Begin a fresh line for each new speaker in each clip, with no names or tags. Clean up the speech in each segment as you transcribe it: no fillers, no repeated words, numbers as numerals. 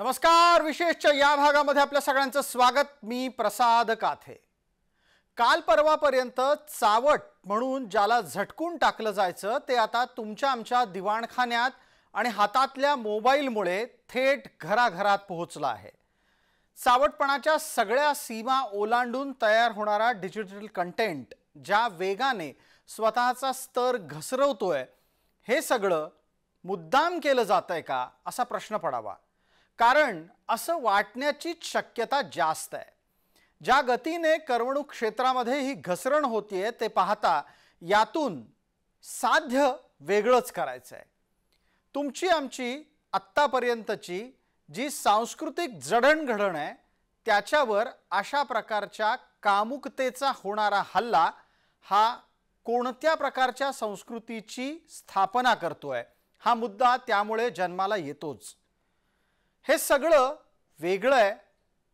नमस्कार. विशेषच्या या भागामध्ये आपल्या सगळ्यांचं स्वागत. मी प्रसाद काथे. काल परवापर्यंत चावट म्हणून ज्याला झटकून टाकलं जायचं ते आता तुमच्या आमच्या दिवाणखान्यात आणि हातातल्या मोबाईलमुळे थेट घराघरात पोहोचला आहे. चावटपणाच्या सगळ्या सीमा ओलांडून तयार होणारा डिजिटल कंटेंट ज्या वेगाने स्वतःचा स्तर घसरवतोय, हे सगळं मुद्दाम केलं जातंय का असा प्रश्न पडावा. कारण असं वाटण्याची शक्यता जास्त आहे. ज्या गतीने करमणूक क्षेत्रामध्ये ही घसरण होतीये ते पाहता यातून साध्य वेगळंच करायचं आहे. तुमची आमची आत्तापर्यंतची जी सांस्कृतिक जडणघडण आहे त्याच्यावर अशा प्रकारच्या कामुकतेचा होणारा हल्ला हा कोणत्या प्रकारच्या संस्कृतीची स्थापना करतोय हा मुद्दा त्यामुळे जन्माला येतोच. हे सगळं वेगळं आहे,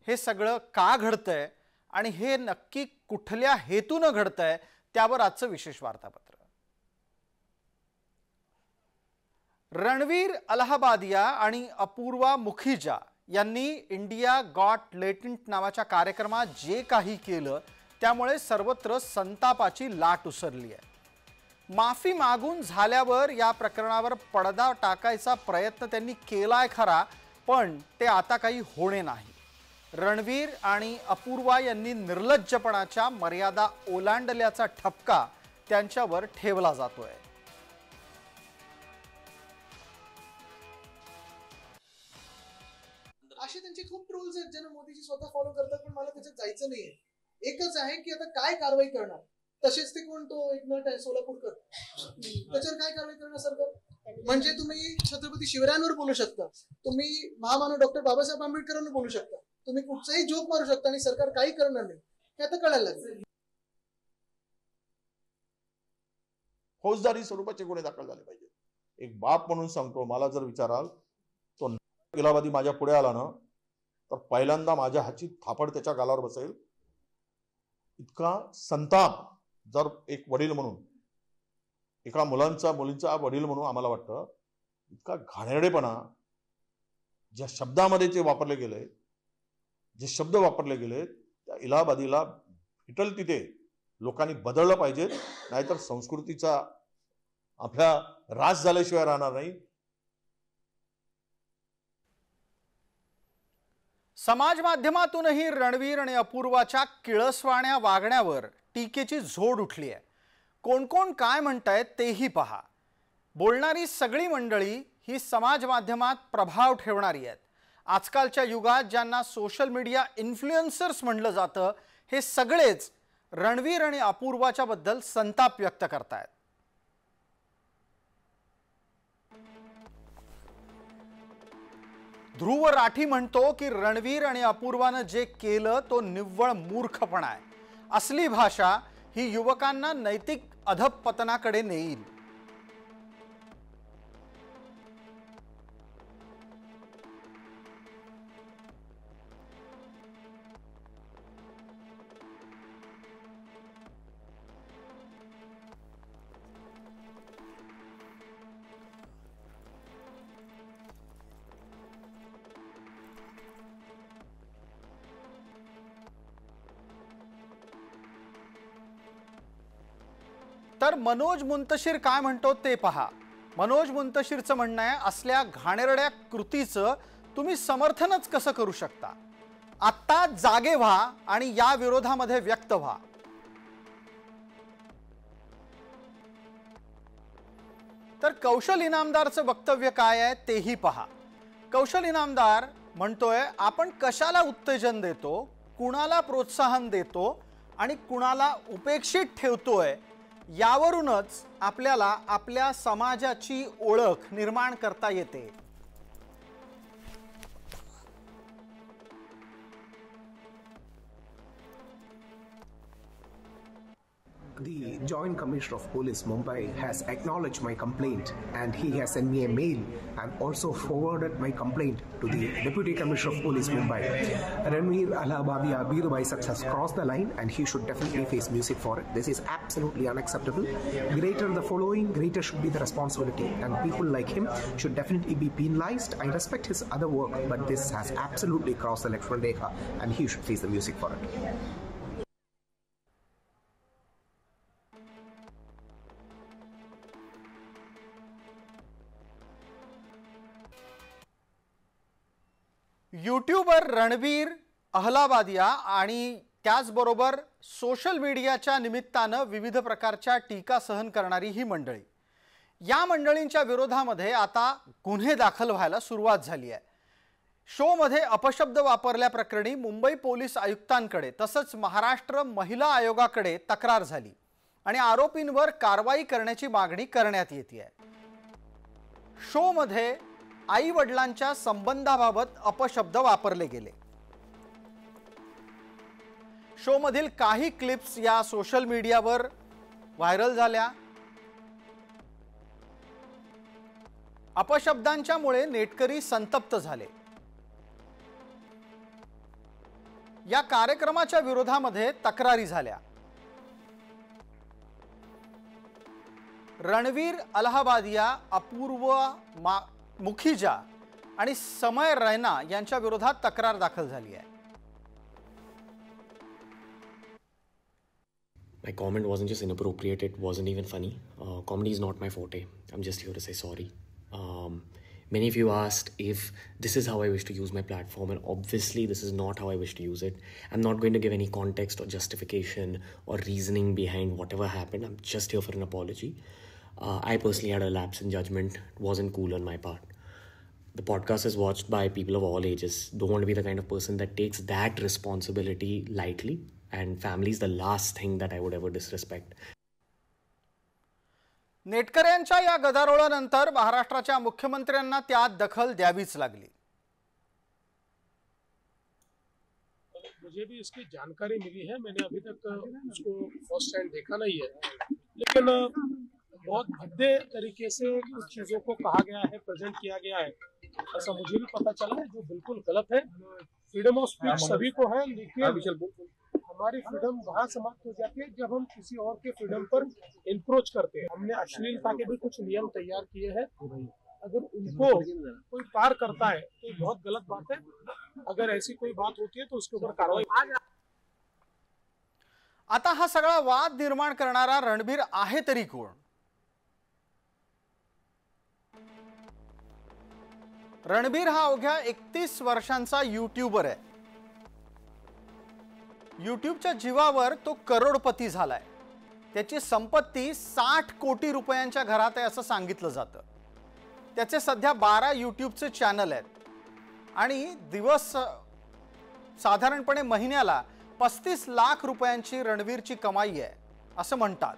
हे सगळं का घडतंय आणि हे नक्की कुठल्या हेतूने घडतंय त्यावर आजचं विशेष वार्तापत्र. रणवीर अलाहाबादिया आणि अपूर्वा मुखिजा यांनी इंडिया गॉट लेटेंट नावाच्या कार्यक्रमात जे काही केलं त्यामुळे सर्वत्र संतापाची लाट उसरली आहे. माफी मागून झाल्यावर या प्रकरणावर पडदा टाकायचा प्रयत्न त्यांनी केलाय खरा, पण ते आता काही होणे नाही. रणवीर आणि अपूर्वा यांनी निर्लज्जपणाच्या मर्यादा ओलांडल्याचा ठपका त्यांच्यावर ठेवला जातोय.
असे त्यांचे खूप रूल्स आहेत ज्यांना मोदीजी स्वतः फॉलो करतात, पण मला त्याच्यात जायचं नाहीये. एकच आहे की आता काय कारवाई करणार. तसेच ते कोण तो एक नट आहे सोलापूरकर, त्याच्यावर काय कारवाई करणार सरकार. म्हणजे तुम्ही छत्रपती शिवरायांवर बोलू शकता, तुम्ही महामानव डॉक्टर बाबासाहेब आंबेडकरांवर बोलू शकता, तुम्ही कुठचाही जोक मारू शकता आणि सरकार काही करणार नाही. हे आता कळायला लागलं.
फौजदारी स्वरूपाचे गुन्हे दाखल झाले पाहिजे. एक बाप म्हणून सांगतो, मला जर विचाराल तो इलाहाबादी माझ्या पुढे आला ना तर पहिल्यांदा माझ्या हाची थापड त्याच्या गालावर बसेल. इतका संताप जर एक वडील म्हणून, एका मुलींचा वडील म्हणून आम्हाला वाटतं, इतका घाणेरडेपणा ज्या शब्दामध्ये ते वापरले गेले, जे शब्द वापरले गेले त्या इलाहाबादीला फिटल तिथे लोकांनी बदललं पाहिजे, नाहीतर संस्कृतीचा आपल्या रास झाल्याशिवाय राहणार नाही.
समाज माध्यमातूनही रणवीर आणि अपूर्वाच्या किळसवाण्या वागण्यावर टीकेची झोड उठली आहे. कोण कोण काय म्हणतायत तेही पहा. बोलणारी सगळी मंडळी ही समाज माध्यमात प्रभाव ठेवणारी आहेत. आजकालच्या युगात ज्यांना सोशल मीडिया इन्फ्लुएन्सर्स म्हणलं जातं, हे सगळेच रणवीर आणि अपूर्वाच्या बद्दल संताप व्यक्त करतायत. ध्रुव राठी म्हणतो की रणवीर आणि अपूर्वानं जे केलं तो निव्वळ मूर्खपणा आहे. असली भाषा ही युवकांना नैतिक अधःपतनाकडे नेईल. तर मनोज मुंतशिर काय म्हणतो ते पहा. मनोज मुंतशिरचं म्हणणं आहे, असल्या घाणेरड्या कृतीचं तुम्ही समर्थनच कसं करू शकता. आत्ता जागे व्हा आणि या विरोधामध्ये व्यक्त व्हा. तर कौशल इनामदारचं वक्तव्य काय आहे तेही पहा. कौशल इनामदार म्हणतोय, आपण कशाला उत्तेजन देतो, कुणाला प्रोत्साहन देतो आणि कुणाला उपेक्षित ठेवतोय यावरूनच आपल्याला आपल्या समाजाची ओळख निर्माण करता येते.
The Joint Commissioner of Police Mumbai has acknowledged my complaint and he has sent me a mail and also forwarded my complaint to the Deputy Commissioner of Police Mumbai. Ranveer Allahabadiya Birubai has crossed the line and he should definitely face music for it. This is absolutely unacceptable. Greater the following, greater should be the responsibility, and people like him should definitely be penalized. I respect his other work, but this has absolutely crossed the Lakshman Rekha and he should face the music for it.
YouTuber Ranveer Allahbadia आणि त्याचबरोबर social मीडियाच्या निमित्तानं विविध प्रकारच्या टीका सहन करणारी ही मंडळी, या मंडळींच्या विरोधामध्ये आता गुन्हे दाखल व्हायला सुरुवात झाली आहे. शोमध्ये अपशब्द वापरल्याप्रकरणी मुंबई पोलीस आयुक्तांकडे तसंच महाराष्ट्र महिला आयोगाकडे तक्रार झाली आणि आरोपींवर कारवाई करण्याची मागणी करण्यात येते आहे. शोमध्ये आई वडिलांच्या संबंधाबाबत अपशब्द वापरले गेले. शोमधील काही क्लिप्स या सोशल मीडियावर व्हायरल झाल्या. अपशब्दांच्यामुळे नेटकरी संतप्त झाले. या कार्यक्रमाच्या विरोधामध्ये तक्रारी झाल्या. रणवीर अलाहाबादिया, अपूर्वा मुखीजा आणि समय रैना यांच्या विरोधात तक्रार दाखल झाली आहे.
My comment wasn't just inappropriate, it wasn't even funny. Comedy is not my forte. I'm just here to say sorry. Many of you asked if this is how I wish to use my platform, and obviously this is not how I wish to use it. I'm not going to give any context or justification or reasoning behind whatever happened. I'm just here for an apology. I personally had a lapse in judgment. It wasn't cool on my part. The podcast is watched by people of all ages. Don't want to be the kind of person that takes that responsibility lightly. And family is the last thing that I would ever disrespect.
नेटकऱ्यांच्या या गदारोळानंतर महाराष्ट्राच्या मुख्यमंत्र्यांना त्यात दखल द्यावीच लागली.
मुझे भी इसकी जानकारी मिली है. मैंने अभी तक उसको फर्स्ट हैंड देखा नहीं है, लेकिन बहुत भद्दे तरीके से कुछ चीजों को कहा गया है, प्रेजेंट किया गया है, ऐसा मुझे भी पता चला है, जो बिल्कुल गलत है. फ्रीडम ऑफ स्पीच सभी को है, लेकिन हमारी फ्रीडम वहाँ समाप्त हो जाती है जब हम किसी और के फ्रीडम पर इंप्रोच करते हैं. हमने अश्लीलता के भी कुछ नियम तैयार किए हैं. अगर उनको कोई पार करता है तो बहुत गलत बात है. अगर ऐसी कोई बात होती है तो उसके ऊपर कार्रवाई.
आता हा सगळा वाद निर्माण करणारा रणबीर आहे तरी कोण? रणबीर हा अवघ्या 31 वर्षांचा यूट्यूबर आहे. यूट्यूबच्या जीवावर तो करोडपती झालाय. त्याची संपत्ती 60 कोटी रुपयांच्या घरात आहे असं सांगितलं जातं. त्याचे सध्या 12 यूट्यूबचे चॅनल आहेत आणि दिवस साधारणपणे महिन्याला 35 लाख रुपयांची रणवीरची कमाई आहे असं म्हणतात.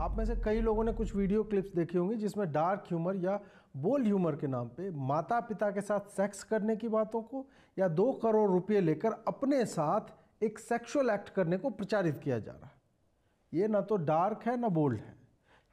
आप में से कई लोगों ने कुछ वीडियो क्लिप्स देखी होंगी जिसमें डार्क ह्यूमर या बोल्ड ह्यूमर के नाम पे माता पिता के साथ सेक्स करने की बातों को या 2 करोड़ रुपए लेकर अपने साथ एक सेक्सुअल एक्ट करने को प्रचारित किया जा रहा है. ये ना तो डार्क है ना बोल्ड है.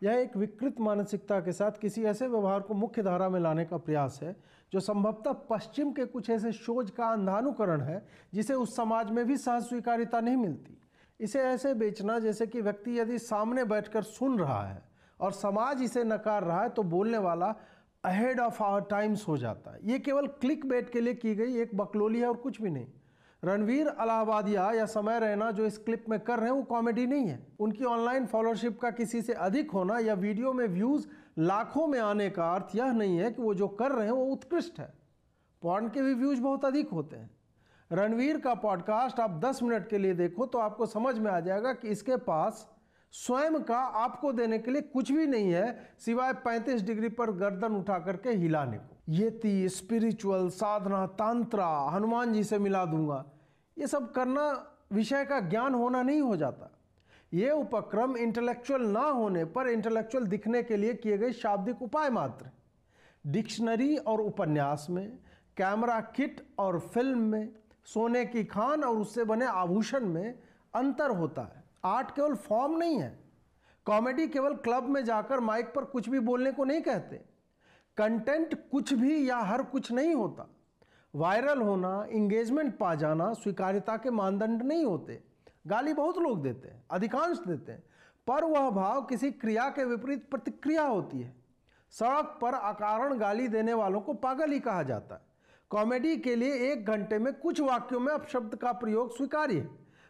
यह एक विकृत मानसिकता के साथ किसी ऐसे व्यवहार को मुख्य धारा में लाने का प्रयास है जो संभवतः पश्चिम के कुछ ऐसे शोज का अंधानुकरण है जिसे उस समाज में भी सहज स्वीकार्यता नहीं मिलती. इसे ऐसे बेचना जैसे कि व्यक्ति यदि सामने बैठकर सुन रहा है और समाज इसे नकार रहा है तो बोलने वाला अहेड ऑफ आवर टाइम्स हो जाता है. ये केवल क्लिक बेट के लिए की गई एक बकलोली है और कुछ भी नहीं. रणवीर अलाहाबादिया या समय रैना जो इस क्लिप में कर रहे हैं वो कॉमेडी नहीं है. उनकी ऑनलाइन फॉलोअरशिप का किसी से अधिक होना या वीडियो में व्यूज़ लाखों में आने का अर्थ यह नहीं है कि वो जो कर रहे हैं वो उत्कृष्ट है. पॉर्न के भी व्यूज़ बहुत अधिक होते हैं. रणवीर का पॉडकास्ट आप 10 मिनट के लिए देखो तो आपको समझ में आ जाएगा कि इसके पास स्वयं का आपको देने के लिए कुछ भी नहीं है सिवाय 35 डिग्री पर गर्दन उठा करके हिलाने को. येती, स्पिरिचुअल, साधना, तांत्रा, हनुमान जी से मिला दूंगा, ये सब करना विषय का ज्ञान होना नहीं हो जाता. ये उपक्रम इंटेलेक्चुअल ना होने पर इंटेलेक्चुअल दिखने के लिए किए गए शाब्दिक उपाय मात्र. डिक्शनरी और उपन्यास में कैमरा किट और फिल्म में, सोने की खान और उससे बने आभूषण में अंतर होता है। आर्ट केवल फॉर्म नहीं है। कॉमेडी केवल क्लब में जाकर माइक पर कुछ भी बोलने को नहीं कहते। कंटेंट कुछ भी या हर कुछ नहीं होता। वायरल होना, इंगेजमेंट पा जाना स्वीकार्यता के मानदंड नहीं होते। गाली बहुत लोग देते हैं, अधिकांश देते हैं, पर वह भाव किसी क्रिया के विपरीत प्रतिक्रिया होती है। सड़क पर अकारण गाली देने वालों को पागल ही कहा जाता है। कॉमेडी के लिए 1 घंटे में कुछ वाक्यों में अपशब्द का प्रयोग स्वीकार्य है,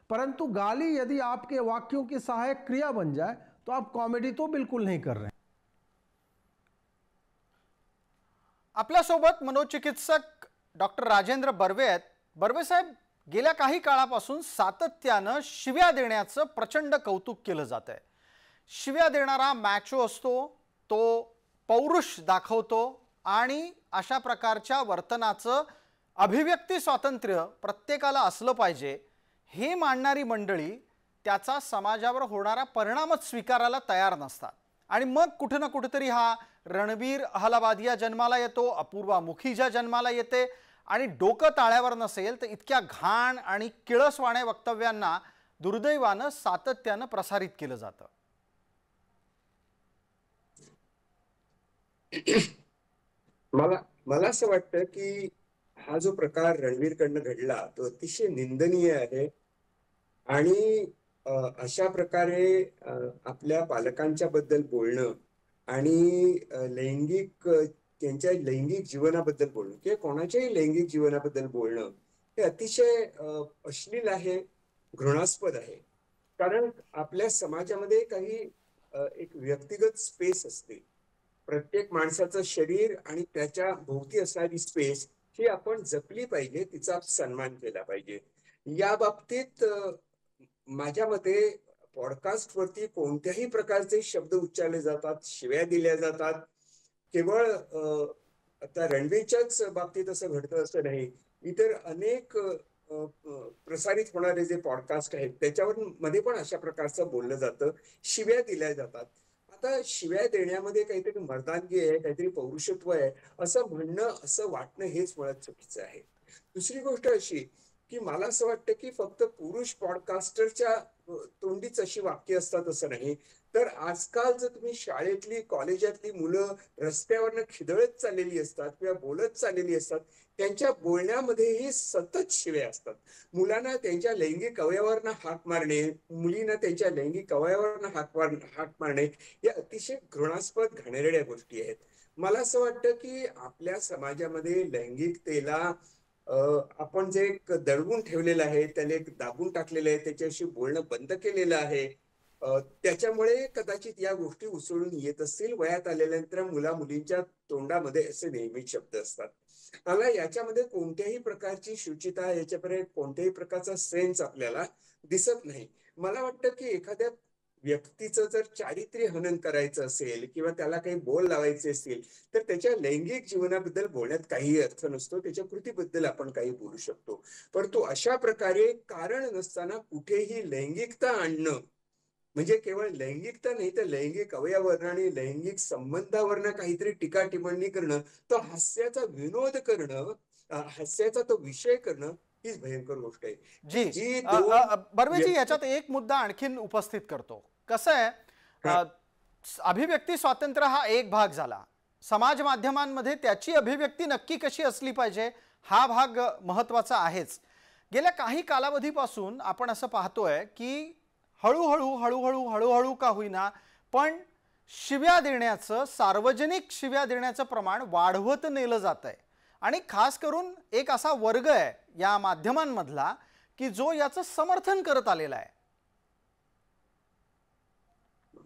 परंतु गाली यदि आपके वाक्यों की सहायक क्रिया बन जाए तो आप कॉमेडी तो बिल्कुल नहीं कर रहे हैं।
आपल्यासोबत मनोचिकित्सक डॉक्टर राजेंद्र बर्वे आहेत। बर्वे साहेब, गेल्या काही काळापासून सातत्यानं शिव्या देण्याचं प्रचंड कौतुक केलं जात आहे। शिव्या देणारा मॅचो असतो, तो पौरुष दाखवतो आणि अशा प्रकारच्या वर्तनाचं अभिव्यक्ती स्वातंत्र्य प्रत्येकाला असलं पाहिजे हे मानणारी मंडळी त्याचा समाजावर होणारा परिणामच स्वीकारायला तयार नसतात। आणि मग कुठे ना कुठेतरी हा रणवीर अहलाबादिया जन्माला येतो, अपूर्वा मुखीजा जन्माला येते आणि डोकं ताळ्यावर नसेल तर इतक्या घाण आणि किळसवाण्या वक्तव्यांना दुर्दैवानं सातत्यानं प्रसारित केलं जातं।
मला असं वाटतं की हा जो प्रकार रणवीरकडनं घडला तो अतिशय निंदनीय आहे आणि अशा प्रकारे आपल्या पालकांच्या बद्दल बोलणं आणि त्यांच्या लैंगिक जीवनाबद्दल बोलणं किंवा कोणाच्याही लैंगिक जीवनाबद्दल बोलणं हे अतिशय अश्लील आहे, घृणास्पद आहे। कारण आपल्या समाजामध्ये काही एक व्यक्तिगत स्पेस असते। प्रत्येक माणसाचं शरीर आणि त्याच्या भोवती असणारी स्पेस ही आपण जपली पाहिजे, तिचा सन्मान केला पाहिजे। या बाबतीत माझ्या मते पॉडकास्ट वरती कोणत्याही प्रकारचे शब्द उच्चारले जातात, शिव्या दिल्या जातात। केवळ आता रणवीरच्याच बाबतीत असं घडतं असं नाही, इतर अनेक प्रसारित होणारे जे पॉडकास्ट आहेत त्याच्यावर मध्ये पण अशा प्रकारचं बोललं जातं, शिव्या दिल्या जातात। आता शिव्या देण्यामध्ये काहीतरी मर्दानगी आहे, काहीतरी पौरुषत्व आहे असं म्हणणं, असं वाटणं हेच मुळात चुकीचं आहे। दुसरी गोष्ट अशी की मला असं वाटतं की फक्त पुरुष पॉडकास्टरच्या तोंडीच अशी वाक्य असतात असं नाही, तर आजकाल जर तुम्ही शाळेतली कॉलेजातली मुलं रस्त्यावरनं खिदळत चाललेली असतात किंवा बोलत चाललेली असतात, त्यांच्या बोलण्यामध्येही सतत शिव्या असतात। मुलांना त्यांच्या लैंगिक अवयवांना हाक मारणे, मुलींना त्यांच्या लैंगिक अवयवांना हाक मारणे या अतिशय घृणास्पद घाणेरड्या गोष्टी आहेत। मला असं वाटतं की आपल्या समाजामध्ये लैंगिकतेला आपण जे एक दडवून ठेवलेलं आहे, त्याला एक दाबून टाकलेलं आहे, त्याच्याशी बोलणं बंद केलेलं आहे। त्याच्यामुळे कदाचित या गोष्टी उसळून येत असतील। वयात आल्यानंतर मुला मुलींच्या तोंडामध्ये असे नेहमी शब्द असतात। मला याच्यामध्ये कोणत्याही प्रकारची शुचिता, याच्यापर्यंत कोणत्याही प्रकारचा सेन्स आपल्याला दिसत नाही। मला वाटतं की एखाद्या व्यक्तीचं जर चारित्र्य हनन करायचं असेल किंवा त्याला काही बोल लावायचे असतील तर त्याच्या लैंगिक जीवनाबद्दल बोलण्यात काही अर्थ नसतो, त्याच्या कृतीबद्दल आपण काही बोलू शकतो। परंतु अशा प्रकारे कारण नसताना कुठेही लैंगिकता आणणं म्हणजे केवळ लैंगिकता नाही तर लैंगिक अवयवावरनं आणि लैंगिक संबंधावरनं काहीतरी टीका टिप्पणी करणं, तो हास्याचा विनोद करणं, हास्याचा तो विषय करणं हीच भयंकर गोष्ट आहे।
जी बर्वेजी, याच्यात एक मुद्दा आणखीन उपस्थित करतो। कसं आहे, अभिव्यक्ती स्वातंत्र्य हा एक भाग झाला, समाज माध्यमांमध्ये त्याची अभिव्यक्ती नक्की कशी असली पाहिजे हा भाग महत्त्वाचा आहेच। गेल्या काही कालावधीपासून आपण असं पाहतोय की हळूहळू का होईना पण शिव्या देण्याचं, सार्वजनिक शिव्या देण्याचं प्रमाण वाढवत नेलं जात आहे। आणि खास करून एक असा वर्ग आहे या माध्यमांमधला की जो याचं समर्थन करत आलेला आहे।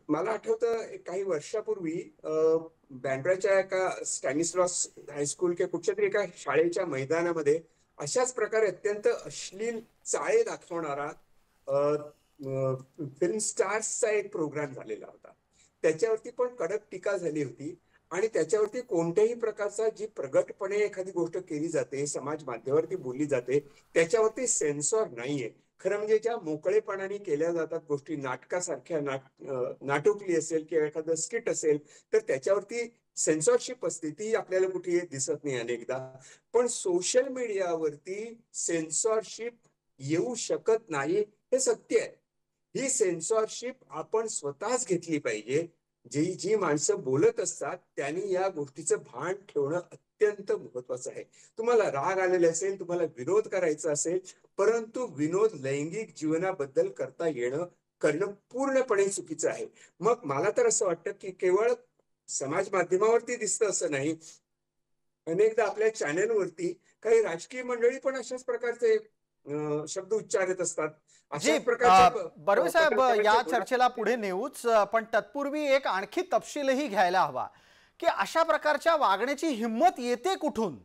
मला आठवतं काही वर्षापूर्वी बँड्राच्या एका स्टॅनिस्लॉस हायस्कूल के कुठच्या तरी एका शाळेच्या मैदानामध्ये अशाच प्रकारे अत्यंत अश्लील चाळे दाखवणारा फिल्म स्टार्सचा एक प्रोग्राम झालेला होता। त्याच्यावरती पण कडक टीका झाली होती आणि त्याच्यावरती कोणत्याही प्रकारचा जी प्रगटपणे एखादी गोष्ट केली जाते, समाज माध्यमावरती बोलली जाते, त्याच्यावरती सेन्सॉर नाहीये। खरं म्हणजे ज्या मोकळेपणाने केल्या जातात गोष्टी, नाटकासारख्या नाटुकली असेल किंवा एखादं स्किट असेल तर त्याच्यावरती सेन्सॉरशिप असते ती आपल्याला कुठे दिसत नाही अनेकदा. पण सोशल मीडियावरती सेन्सॉरशिप येऊ शकत नाही हे सत्य आहे. ही सेन्सॉरशिप आपण स्वतःच घेतली पाहिजे. जी माणसं बोलत असतात त्यांनी या गोष्टीचं भान ठेवणं अत्यंत महत्वाचं आहे. तुम्हाला राग आलेला असेल, तुम्हाला विनोद करायचा असेल, परंतु विनोद लैंगिक जीवनाबद्दल करणं पूर्णपणे चुकीचं आहे. मग मला तर असं वाटतं की केवळ समाज माध्यमावरती दिसतं असं नाही, अनेकदा आपल्या चॅनलवरती काही राजकीय मंडळी पण अशाच प्रकारचे शब्द उच्चारत असतात.
जी बर्वे साहेब, या चर्चेला पुढे नेऊच, पण तत्पूर्वी एक आणखी तपशीलही घ्यायला हवा की अशा प्रकारच्या वागण्याची हिंमत येते कुठून.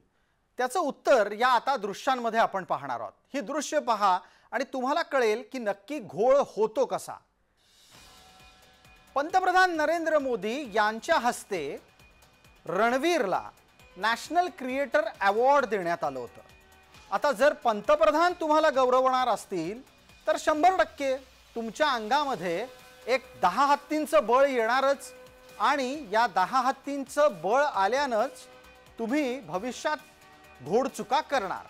त्याचं उत्तर या आता दृश्यांमध्ये आपण पाहणार आहोत. ही दृश्य पहा आणि तुम्हाला कळेल की नक्की घोळ होतो कसा. पंतप्रधान नरेंद्र मोदी यांच्या हस्ते रणवीरला नॅशनल क्रिएटर अवॉर्ड देण्यात आलं होतं. आता जर पंतप्रधान तुम्हाला गौरवणार असतील तर 100% तुमच्या अंगामध्ये एक 10 हत्तींचं बळ येणारच, आणि या 10 हत्तींचं बळ आल्यानंच तुम्ही भविष्यात घोडचुका करणार.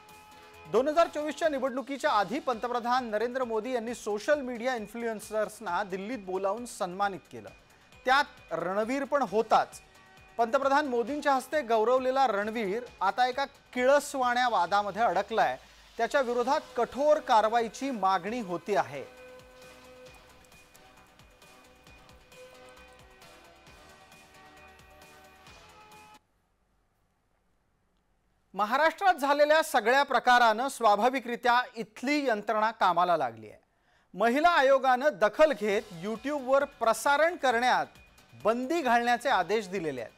2024च्या निवडणुकीच्या आधी पंतप्रधान नरेंद्र मोदी यांनी सोशल मीडिया इन्फ्लुएन्सर्सना दिल्लीत बोलावून सन्मानित केलं. त्यात रणवीर पण होताच. पंतप्रधान मोदींच्या हस्ते गौरवलेला रणवीर आता एका किळसवाण्या वादामध्ये अडकलाय. त्याच्या विरोधात कठोर कारवाईची मागणी होती आहे. महाराष्ट्रात झालेल्या सगळ्या प्रकारानं स्वाभाविकरित्या इथली यंत्रणा कामाला लागली आहे. महिला आयोगानं दखल घेत यूट्यूबवर प्रसारण करण्यात बंदी घालण्याचे आदेश दिलेले आहेत.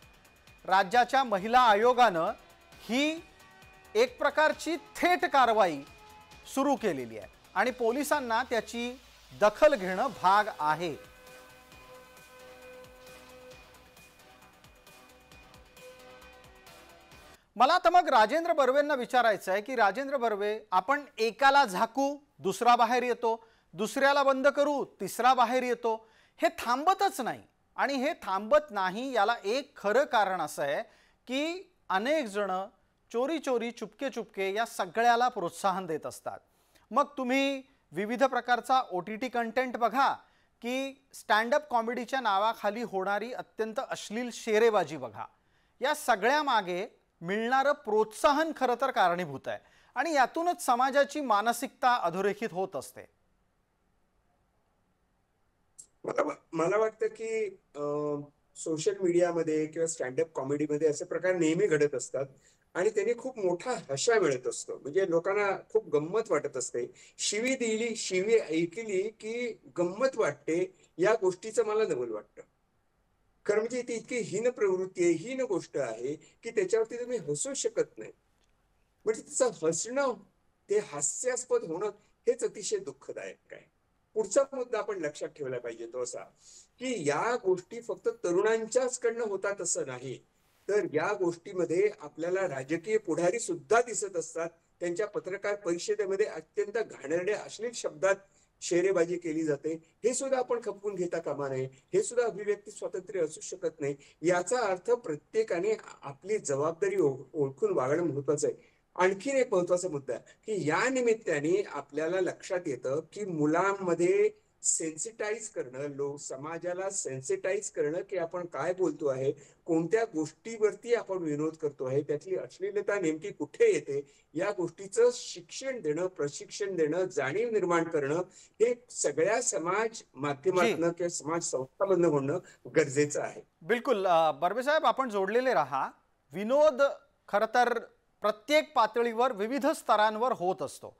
राज्याच्या महिला आयोगानं ही एक प्रकारची थेट कारवाई सुरू केलेली आहे आणि पोलिसांना त्याची दखल घेणं भाग आहे. मला तर मग राजेंद्र बर्वेंना विचारायचं आहे की राजेंद्र बर्वे, आपण एकाला झाकू दुसरा बाहेर येतो, दुसऱ्याला बंद करू तिसरा बाहेर येतो. हे थांबतच नाही. आणि हे थांबत नाही याला एक खरं कारण असं आहे की अनेक जण चोरी चोरी चुपके चुपके या सगळ्याला प्रोत्साहन देत असतात. मग तुम्ही विविध प्रकारचा OTT कंटेंट बघा की स्टँडअप कॉमेडीच्या नावाखाली होणारी अत्यंत अश्लील शेरेबाजी बघा. या सगळ्या मागे मिळणारं प्रोत्साहन खरं तर कारणीभूत आहे आणि यातूनच समाजाची मानसिकता अधोरेखित होत असते.
मला वाटतं की सोशल मीडियामध्ये किंवा स्टँडअप कॉमेडीमध्ये असे प्रकार नेहमी घडत असतात आणि त्याने खूप मोठा हशा मिळत असतो. म्हणजे लोकांना खूप गंमत वाटत असते. शिवी दिली, शिवी ऐकली की गंमत वाटते. या गोष्टीचं मला नवल वाटतं. खरं म्हणजे ती इतकी हीन प्रवृत्ती आहे, हीन गोष्ट आहे की त्याच्यावरती तुम्ही हसू शकत नाही. म्हणजे तिचं हसणं, ते हास्यास्पद होणं हेच अतिशय दुःखदायक आहे. पुढचा मुद्दा आपण लक्षात ठेवला पाहिजे तो असा की या गोष्टी फक्त तरुणांच्याच कडनं होतात असं नाही, तर या गोष्टीमध्ये आपल्याला राजकीय पुढारी सुद्धा दिसत असतात. त्यांच्या पत्रकार परिषदेमध्ये अत्यंत घाणेरड्या अश्लील शब्दात शेरेबाजी केली जाते. हे सुद्धा आपण खपवून घेता कामा नये. हे सुद्धा अभिव्यक्ती स्वातंत्र्य असू शकत नाही. याचा अर्थ प्रत्येकाने आपली जबाबदारी ओळखून वागणं महत्वाचं आहे. आणखीन एक महत्वाचा मुद्दा की या निमित्ताने आपल्याला लक्षात येतं की मुलांमध्ये सेन्सिटाईज करणं, समाजाला सेन्सिटाईज करणं की आपण काय बोलतो आहे, कोणत्या गोष्टीवरती आपण विनोद करतो आहे, त्यातली अश्लीलता नेमकी कुठे येते, या गोष्टीचं शिक्षण देणं, प्रशिक्षण देणं, जाणीव निर्माण करणं हे सगळ्या समाज माध्यमातून किंवा समाज संस्थांमधनं होणं गरजेचं आहे.
बिलकुल बर्वे साहेब, आपण जोडलेले राहा. विनोद खरं तर प्रत्येक पातळीवर विविध स्तरांवर होत असतो.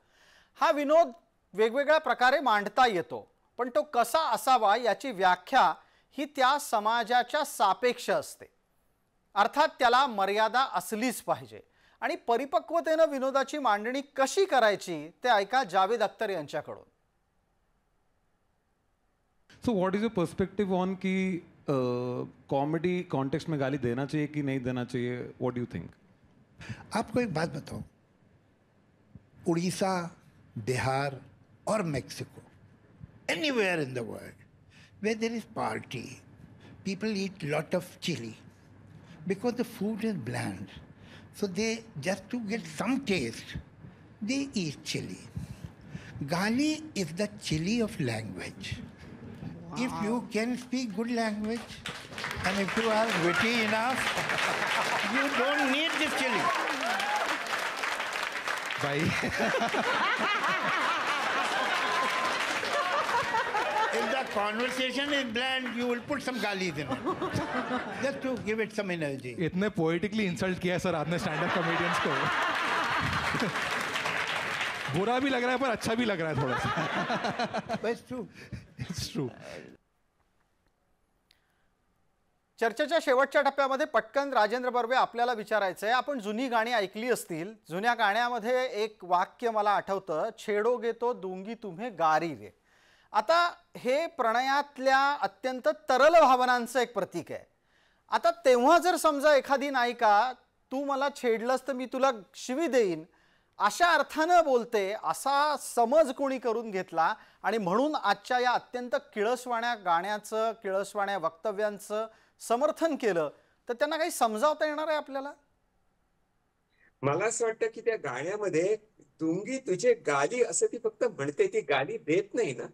हा विनोद वेगवेगळ्या प्रकारे मांडता येतो, पण तो कसा असावा याची व्याख्या ही त्या समाजाच्या सापेक्ष असते. अर्थात त्याला मर्यादा असलीच पाहिजे. आणि परिपक्वतेने विनोदाची मांडणी कशी करायची ते ऐका जावेद अख्तर यांच्याकडून.
So what is your perspective on की कॉमेडी कॉन्टेक्स्ट में गाली देना चाहिए कि नहीं देना चाहिए? What do you think?
आपको एक बात बताओ, उड़ीसा, बिहार और Mexico, anywhere in the world where there is party, people eat lot of chili, because the food is bland. So they, just to get some taste, they eat chili. Gali is the chili of language. If you can speak good language and if you are witty enough, you don't need this chili. If the conversation is bland, you will put some galis in it, just to give it some energy.
इतने poetically insult KIA sir आपने stand up comedians को. बुरा भी लग रहा है पर अच्छा भी लग रहा है थोड़ा सा.
But it's true.
It's true.
चर्चेच्या शेवटच्या टप्प्यामध्ये पटकन राजेंद्र बर्वे आपल्याला विचारायचं आहे, आपण जुनी गाणी ऐकली असतील. जुन्या गाण्यामध्ये एक वाक्य मला आठवतं, छेडोगे तो दूंगी तुम्हे गारी रे. आता हे प्रणयातल्या अत्यंत तरल भावनांचं एक प्रतीक आहे. आता तेव्हा जर समजा एखादी नायिका तू मला छेडलंस तर मी तुला शिवी देईन अशा अर्थानं बोलते, असा समज कोणी करून घेतला आणि म्हणून आजच्या या अत्यंत किळसवाण्या गाण्याचं, किळसवाण्या वक्तव्यांचं समर्थन केलं, तर त्यांना काही समजावता येणार आहे आपल्याला?
मला असं वाटतं की त्या गाण्यामध्ये दुंगी तुझे गाली असं ती फक्त म्हणते, ती गाली देत नाही ना.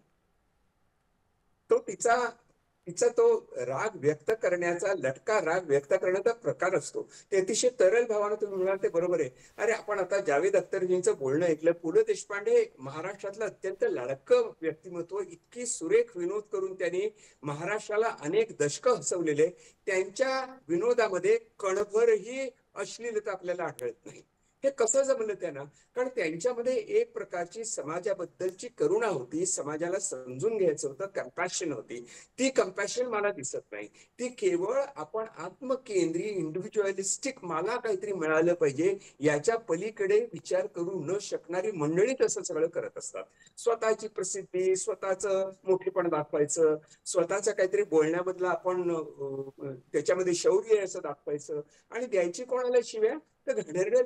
तो तिचा तो राग व्यक्त करण्याचा, लटका राग व्यक्त करण्याचा प्रकार असतो. ते अतिशय तरल भावानं तुम्ही म्हणाल ते बरोबर आहे. अरे आपण आता जावेद अख्तरजींचं बोलणं ऐकलं. पु ल देशपांडे महाराष्ट्रातलं अत्यंत लाडकं व्यक्तिमत्व, इतकी सुरेख विनोद करून त्यांनी महाराष्ट्राला अनेक दशकं हसवलेले. त्यांच्या विनोदामध्ये कणभरही अश्लीलता आपल्याला आढळत नाही. हे कसं जमलं त्यांना? कारण त्यांच्यामध्ये एक प्रकारची समाजाबद्दलची करुणा होती, समाजाला समजून घ्यायचं होतं, कंपॅशन होती. ती कंपॅशन मला दिसत नाही. ती केवळ आपण आत्मकेंद्री, इंडिव्हिज्युअलिस्टिक, मला काहीतरी मिळालं पाहिजे याच्या पलीकडे विचार करू न शकणारी मंडळी तसं सगळं करत असतात. स्वतःची प्रसिद्धी, स्वतःचं मोठेपण दाखवायचं, स्वतःचं काहीतरी बोलण्यामधलं आपण त्याच्यामध्ये शौर्य आहे असं दाखवायचं आणि द्यायची कोणाला शिव्या? तर घाणेरड्या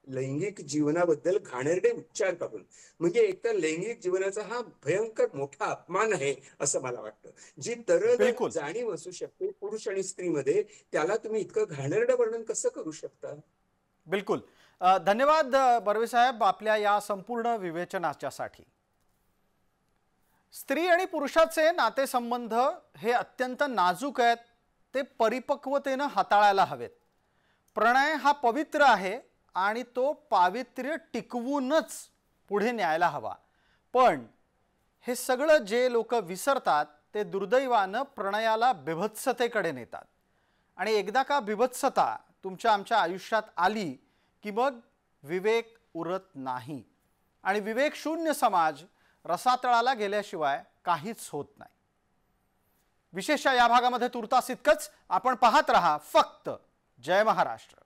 लैंगिक जीवनाबद्दल घाणेरडे उच्चार काढून, म्हणजे एकतर लैंगिक जीवनाचा हा भयंकर मोठा अपमान आहे असं मला वाटतं. जी तरल जाणीव असू शकते पुरुष आणि स्त्रीमध्ये, त्याला तुम्ही इतकं घाणेरडं वर्णन कसं करू शकता?
बिलकुल. धन्यवाद बर्वे साहेब आपल्या या संपूर्ण विवेचनाच्यासाठी. स्त्री आणि पुरुषाचे नातेसंबंध हे अत्यंत नाजूक आहेत, ते परिपक्वतेनं हाताळायला हवेत. प्रणय हा पवित्र आहे आणि तो पावित्र्य टिकवूनच पुढे न्यायला हवा. पण हे सगळं जे लोक विसरतात ते दुर्दैवानं प्रणयाला बिभत्सतेकडे नेतात. आणि एकदा का बिभत्सता तुमच्या आमच्या आयुष्यात आली की मग विवेक उरत नाही आणि विवेक शून्य समाज रसातळाला गेल्याशिवाय काहीच होत नाही. विशेष या भागामध्ये तुर्तास इतकंच. आपण पाहत रहा फक्त जय महाराष्ट्र.